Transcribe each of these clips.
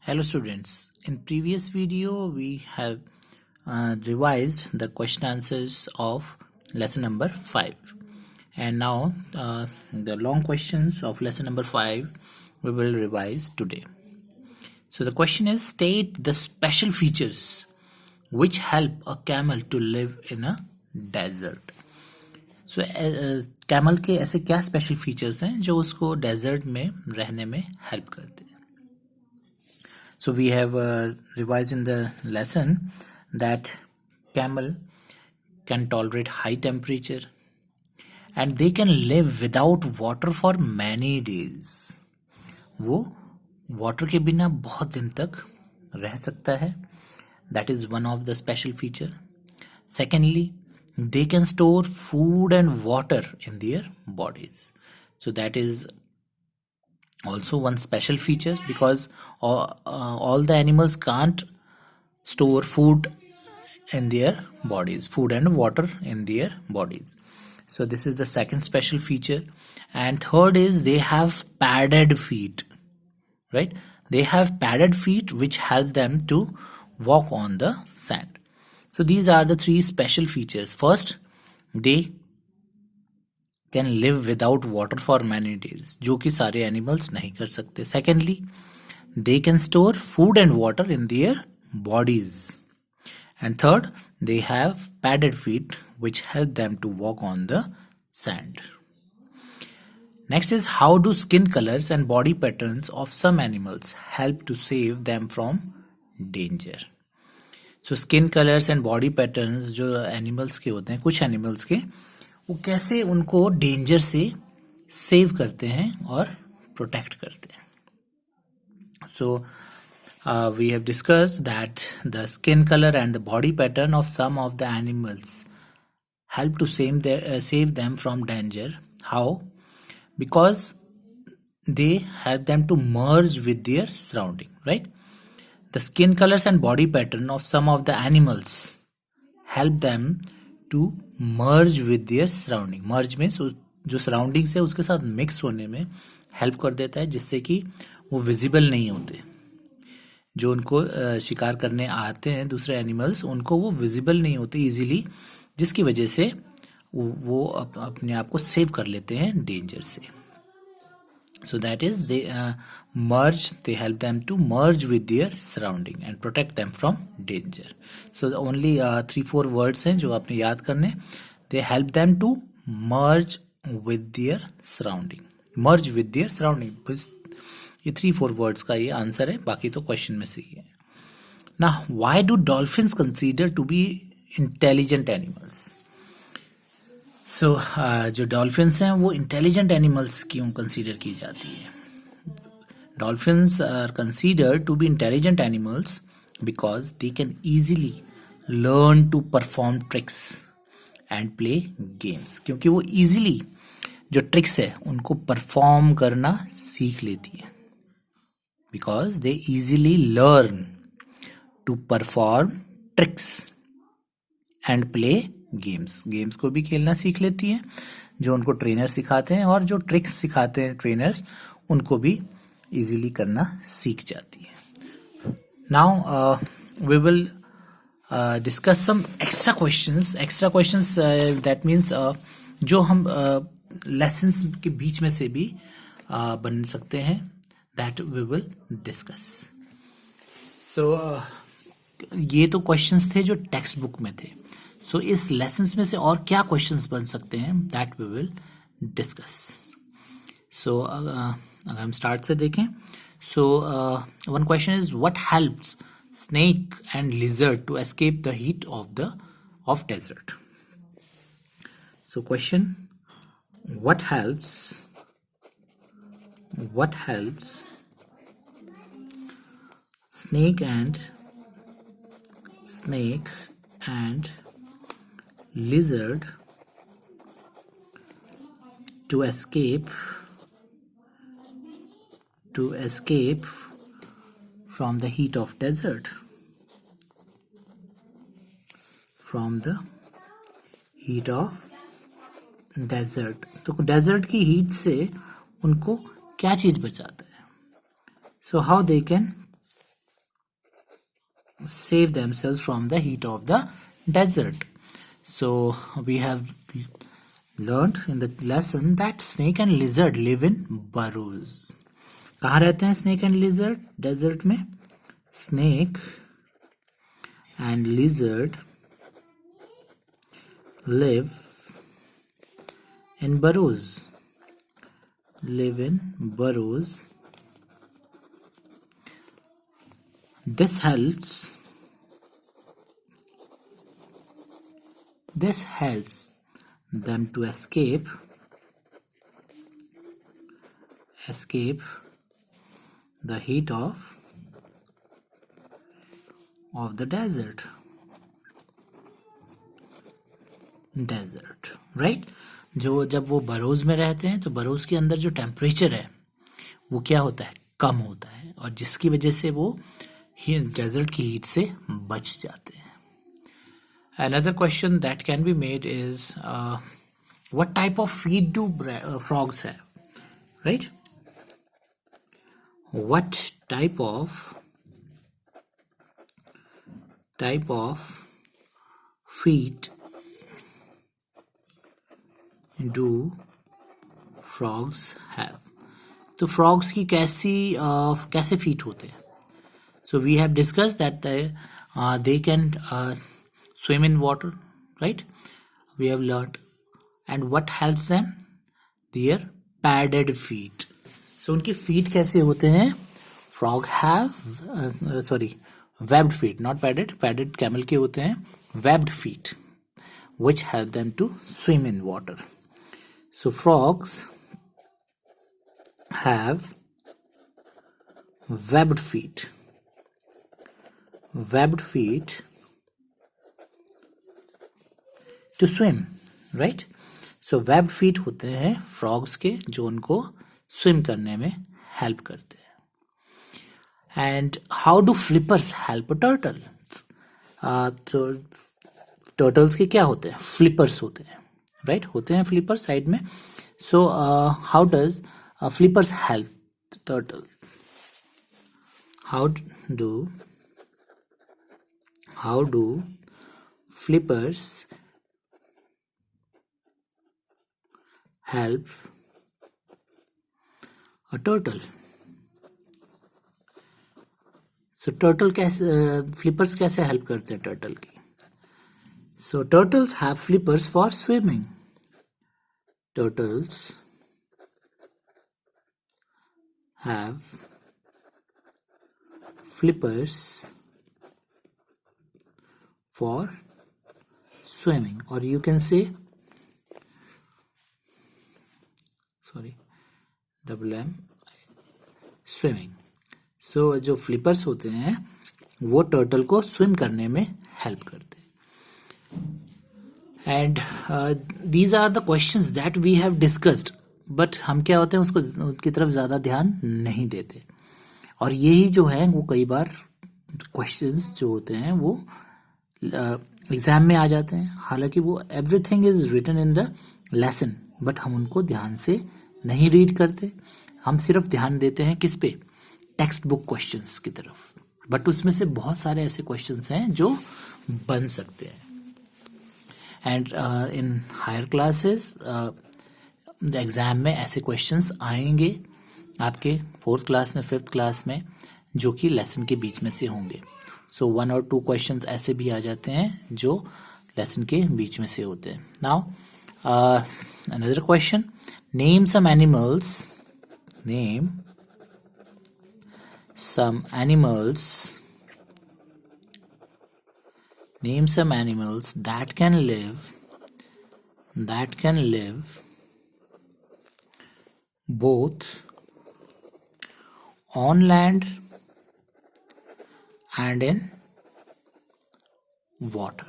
Hello students, in previous video we have revised the question answers of lesson number 5 and now the long questions of lesson number 5 we will revise today. So the question is, state the special features which help a camel to live in a desert. So camel के ऐसे क्या special features हैं जो उसको desert में रहने में help करते हैं. So we have revised in the lesson that camel can tolerate high temperature and they can live without water for many days. वो water के बिना बहुत दिन तक रह सकता है. That is one of the special feature. Secondly, they can store food and water in their bodies. So that is also one special features because all the animals can't store food in their bodies, food and water in their bodies. So this is the second special feature. And third is they have padded feet, right? They have padded feet which help them to walk on the sand. So these are the three special features. First, they can live without water for many days, जो कि सारे animals नहीं कर सकते. Secondly, they can store food and water in their bodies. And third, they have padded feet which help them to walk on the sand. Next is, how do skin colors and body patterns of some animals help to save them from danger? So skin colors and body patterns जो animals के होते हैं, कुछ animals के, वो कैसे उनको danger से सेव करते हैं और प्रोटेक्ट करते हैं. So we have discussed that the skin colour and the body pattern of some of the animals help to save them from danger. How? Because they help them to merge with their surrounding, right? The skin colours and body pattern of some of the animals help them to merge with their surrounding. Merge means जो surroundings है उसके साथ mix होने में help कर देता है, जिससे कि वो विजिबल नहीं होते. जो उनको शिकार करने आते हैं दूसरे एनिमल्स, उनको वो विजिबल नहीं होते इजीली, जिसकी वजह से वो अपने आप को सेव कर लेते हैं डेंजर से. So that is, they merge, they help them to merge with their surrounding and protect them from danger. So the only 3-4 words हैं जो आपने याद करने. They help them to merge with their surrounding. Merge with their surrounding. ये 3-4 words का ये answer है, बाकी तो क्वेश्चन में से ही है. Now, why do dolphins consider to be intelligent animals? सो जो डॉल्फिन्स हैं वो इंटेलिजेंट एनिमल्स क्यों कंसीडर की जाती है? Dolphins are consider to be intelligent animals because they can easily learn to perform tricks and play games. क्योंकि वो easily जो ट्रिक्स है उनको परफॉर्म करना सीख लेती है. Because they easily learn to perform tricks and play games को भी खेलना सीख लेती हैं जो उनको ट्रेनर सिखाते हैं, और जो ट्रिक्स सिखाते हैं ट्रेनर्स उनको भी इजीली करना सीख जाती है. Now we will discuss some extra questions that means जो हम लेसन्स के बीच में से भी बन सकते हैं, दैट वी विल डिस्कस. सो ये तो क्वेश्चंस थे जो टेक्स्ट बुक में थे. सो इस लेसन्स में से और क्या क्वेश्चंस बन सकते हैं, that we will discuss. So अगर हम स्टार्ट से देखें, so one question is, what helps snake and lizard to escape the heat of desert? So question, what helps snake and lizard to escape from the heat of desert. तो desert की heat से उनको क्या चीज बचाता है? So how they can save themselves from the heat of the desert. So we have learned in the lesson that snake and lizard live in burrows. कहाँ रहते हैं snake and lizard? Desert में. Snake and lizard live in burrows. Live in burrows. This helps them to escape the heat of the desert, right? जो जब वो बरोज में रहते हैं तो बरोज के अंदर जो टेम्परेचर है वो क्या होता है, कम होता है, और जिसकी वजह से वो डेजर्ट की हीट से बच जाते हैं. Another question that can be made is what type of feet do frogs have, right? What type of feet do frogs have? तो frogs की कैसे feet होते हैं? So we have discussed that they can swim in water, right? We have learned. And what helps them? Their padded feet. So उनकी feet कैसे होते हैं? Frog have webbed feet, not padded. Padded camel के होते हैं. Webbed feet, which help them to swim in water. So frogs have webbed feet. Webbed feet to swim, right? So webbed feet होते हैं frogs के जो उनको swim करने में help करते हैं. And how do flippers help a turtle? तो turtles के क्या होते हैं? Flippers होते हैं, right? होते हैं flippers side में. So how does flippers help the turtle? How do flippers help a turtle? So turtle flippers कैसे help करते हैं turtle की? So turtles have flippers for swimming. Turtles have flippers for swimming, or you can say swimming. So जो flippers होते हैं वो turtle को swim करने में help करते हैं. And these are the questions that we have discussed, but हम क्या होते हैं उसकी तरफ ज़्यादा ध्यान नहीं देते, और यही जो है वो कई बार questions जो होते हैं वो एग्जाम में आ जाते हैं. हालांकि वो everything is written in the lesson, but हम उनको ध्यान से नहीं रीड करते. हम सिर्फ ध्यान देते हैं किस पे? टेक्स्ट बुक क्वेश्चंस की तरफ. बट उसमें से बहुत सारे ऐसे क्वेश्चंस हैं जो बन सकते हैं. And in higher classes exam में ऐसे क्वेश्चंस आएंगे आपके 4th क्लास में, 5th क्लास में, जो कि लेसन के बीच में से होंगे. सो 1 और 2 क्वेश्चंस ऐसे भी आ जाते हैं जो लेसन के बीच में से होते हैं. Now another question, name some animals that can live both on land and in water.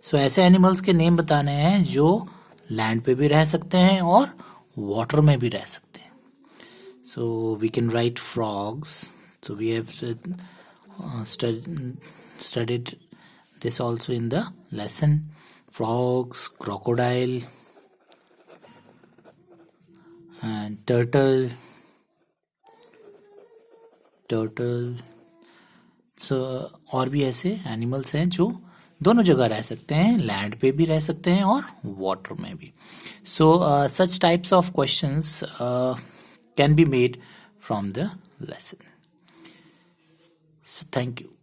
So ऐसे एनिमल्स के नेम बताने हैं जो लैंड पे भी रह सकते हैं और वाटर में भी रह सकते हैं. So we can write frogs. So we have studied this also in the lesson. Frogs, crocodile, and turtle, सो और भी ऐसे एनिमल्स हैं जो दोनों जगह रह सकते हैं, लैंड पे भी रह सकते हैं और वाटर में भी. So such types of questions can be made from the lesson. So thank you.